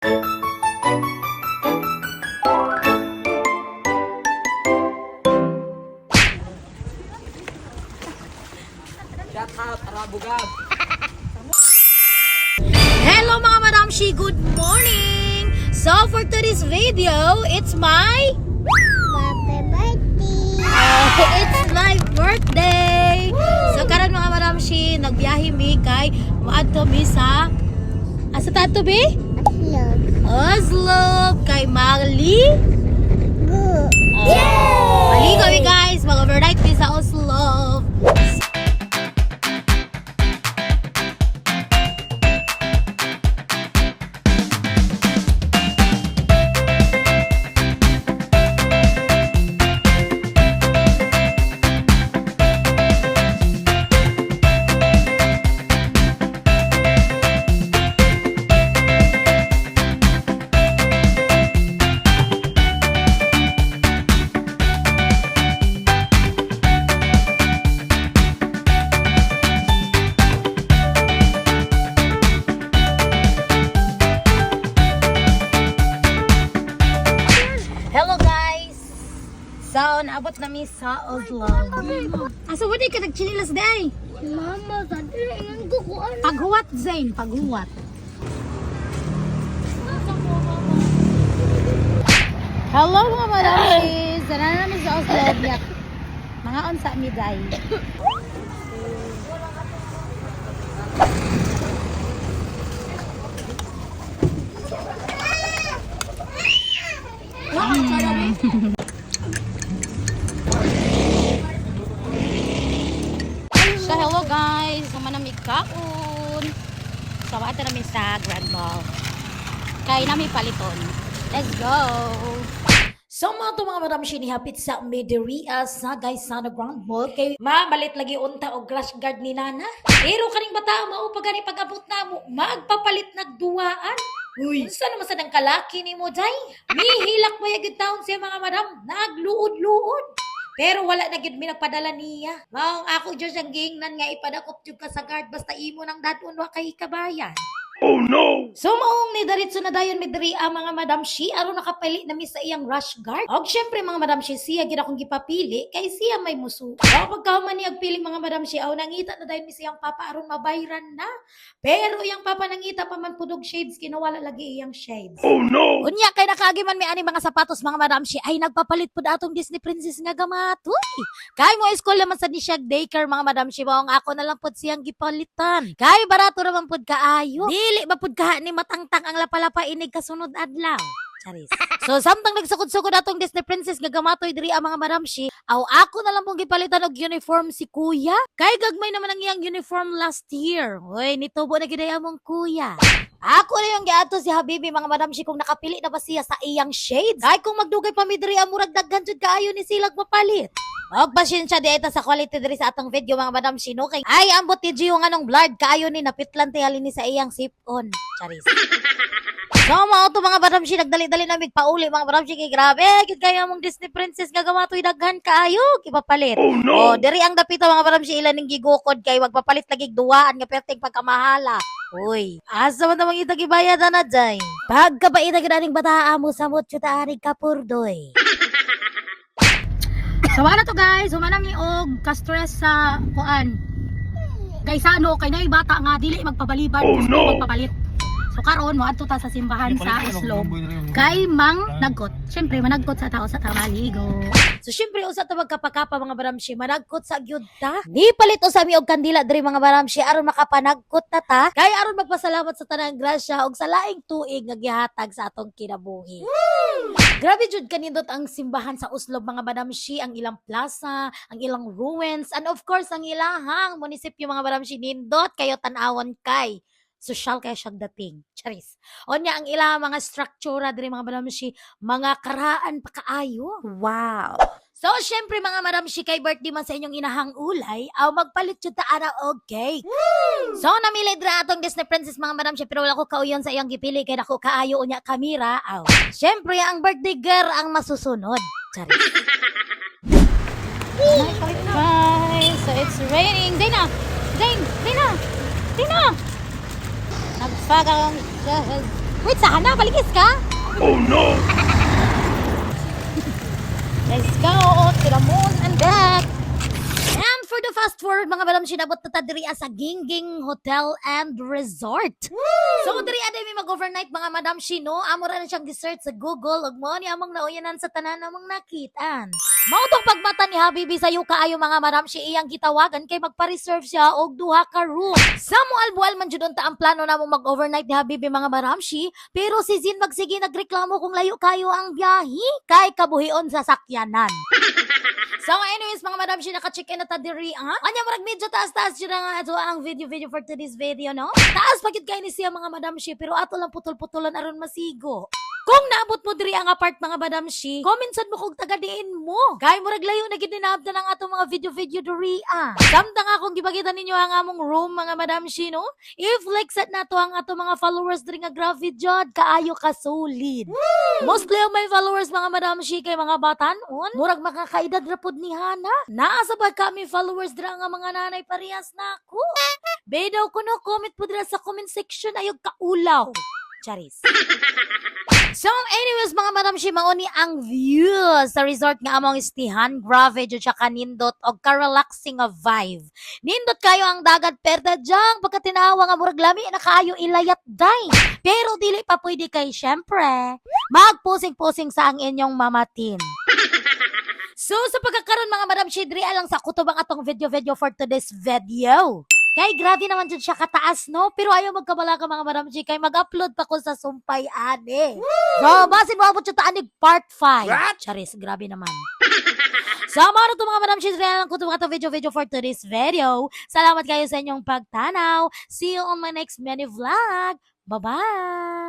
Shout out, Arabugab. Hello mga madamshi, good morning! So for today's video, it's my it's my birthday! So karon mga madamshi, nagbiyahe mi kay maadto mi sa asa tato bi? Oslo kay Mali. Maligo mi guys, mag-overnight mi sa Oslo. Hello guys! So, naabot namin sa Oslo. Asa wala ka nagchinilas day? Mama, tadi ingin ko kuan. Paghuwat, Zain. Paghuwat. Hello mga madamsis! Sana namin sa Oslo. Biyak. Mga unsa mi day. So hello guys, sama namin kaon. Sama ata namin sa Grand Mall. Kaya namin paliton. Let's go! So mga madam sinihapit sa Medellín sa guys sa Grand Mall. Kay malit lagi unta og crash guard ni Nana. Pero kaning bata mao pagani pag-abot na mo, magpapalit nagduwaan. Uy, unsa naman sa nang kalaki ni mo day? Mihilak mo yagid taon siya mga madam, nagluod-luod. Pero wala na gid mi nagpadala niya. Maong ako Diyos ang gingnan nga ipadakop jud ka sa guard basta imo nang dadun wa kay kabayan. Oh no! So maong ni daritso na dayon mi diri ang mga madam shi aron nakapili na mi sa iyang rush guard. Og syempre mga madam shi siya gid akong gipapili kay siya may muso. So pagkahuman ni agpili mga madam shi aw nangita na dayon mi siyang papa aron mabayran na. Pero iyang papa nangita pa man pudog shades kinawala lagi iyang shades. Oh no! Unya kay nakaagi man mi ani mga sapatos mga madam shi ay nagpapalit pud atong Disney princess nga gamatoy. Kay mo school naman sa ni siya daycare mga madam shi maong ako na lang pud siyang gipalitan. Kay barato naman pud kaayo. Dili ba pud kaha ni matangtang ang lapalapa inig kasunod adlaw. Charis. So samtang nagsukod-sukod atong Disney princess nga gamatoy diri ang mga madam shi, aw ako na lang pong gipalitan og uniform si kuya. Kay gagmay naman ang iyang uniform last year. Hoy, nitubo na gid among kuya. Ako na yung giato si Habibi mga madam shi kung nakapili na ba siya sa iyang shades. Kay kung magdugay pa mi diri amurag daghan jud kaayo ni silag mapalit. Og pasensya di ita sa quality diri sa atong video mga madam shi no kay ay ambot ti Gio nganong blurred kaayo ni napitlan ti halin ni sa iyang sip-on. Charis. So mao to mga madam shi nagdali-dali na pauli mga madam shi kay grabe gid kaya mong Disney princess nga gamatoy daghan kaayo gipapalit. Oh no! Oh, diri ang dapita mga madam shi ilan ning gigukod kay magpapalit lagi duwaan nga perting pagkamahala. Uy, asa man namang ita gibayad na dyan? Pagkabait na ginaning bata mo sa mutyo taarig kapurdoy. So ano to guys, humanam ni og ka-stress sa kuan. Guys ano kay nay bata nga dili magpabaliban, Oh, gusto no. magpapalit. So karon mo adto ta sa simbahan sa Oslo. Kay mang nagkot. Syempre managkot sa tao sa tamaligo. So syempre usa ta magkapakapa mga baramshi, managkot sa gyud ta. Di palit usa mi og kandila diri mga baramshi aron makapanagkot ta ta. Kay aron magpasalamat sa tanang grasya og sa laing tuig nga gihatag sa atong kinabuhi. Grabe jud kanindot ang simbahan sa Oslo mga baramshi, ang ilang plaza, ang ilang ruins, and of course ang ilahang munisipyo mga baramshi nindot kayo tan-awon kay social kaya siyang dating. Charis. O niya ang ilang mga struktura diri mga madamshi, mga karaan pa kaayo. Wow. So, syempre mga madamshi, kay birthday man sa inyong inahang ulay, aw magpalit jud ta ana og cake. So, namili dira atong Disney princess mga madamshi, pero wala ko kauyon sa iyang gipili kay nako kaayo unya kamera. Aw. Syempre ang birthday girl ang masusunod. Charis. Bye. So, it's raining. Dina. Dina. Nagfagang Wait, saan na? Balikis ka? Oh no! Let's go to the moon and back. And for the fast forward, mga madam, sinabot na ta diri sa Gingging Hotel and Resort. So, diri aday may mag-overnight, mga madam, no? Amo ra na siyang gisearch sa Google, ug mo ni among nauyanan sa tanan namong nakitaan. Mao tong pagmata ni Habibi sayo kaayo, mga madam, iyang gitawagan kay magpa-reserve siya og duha ka room. Sa mualbual man jud unta ang plano namong mag-overnight ni Habibi, mga madam, pero si Zin magsige nagreklamo kung layo kayo ang biyahe kay kabuhion sa sakyanan. So anyways, mga madam, naka-check in na ta diri, Anya marag medyo taas-taas yun nga ato ang video for today's video, no? Taas pagit kay ni siya, mga madam, pero ato lang putol-putulan aron masigo. Kung naabot mo diri ang apart, mga madam, comment sad mo kung taga-diin mo. Kay murag layo na gid ninaabtan ang ato mga video diri, Samtang akong gibagitan ninyo ang among room, mga madam, no? I-flex at nato ang ato mga followers diri nga grabe jud kaayo ka solid. Mostly ang may followers, mga madam, kay mga batanon. Murag makakaedad ra pod ni Hana. Naa sa ba kami followers dira nga mga nanay parehas nako. Bedaw ko no, comment po dira sa comment section ayog kaulaw. Charis. So, anyways, mga madam, mauni ang view sa resort nga among istihan. Grabe, dyan siya kanindot o ka-relaxing nga vibe. Nindot kayo ang dagat, perda dyan. Pagkatinawa nga murag lami, na kayo ilayat day. Pero dili pa pwede kay, syempre, magpusing-pusing sa ang inyong mamatin. So, sa pagkakaroon, mga madam, diri alang sa kutubang atong video for today's video. Kay grabe naman dyan siya kataas, no? Pero ayaw magkabala ka, mga madam, kay mag-upload pa ko sa Sumpay Ane. So, basin mo abot siya taanig part 5. Charis, grabe naman. So, mga to, mga madam, lang ko itong video for today's video. Salamat kayo sa inyong pagtanaw. See you on my next mini vlog. Bye-bye!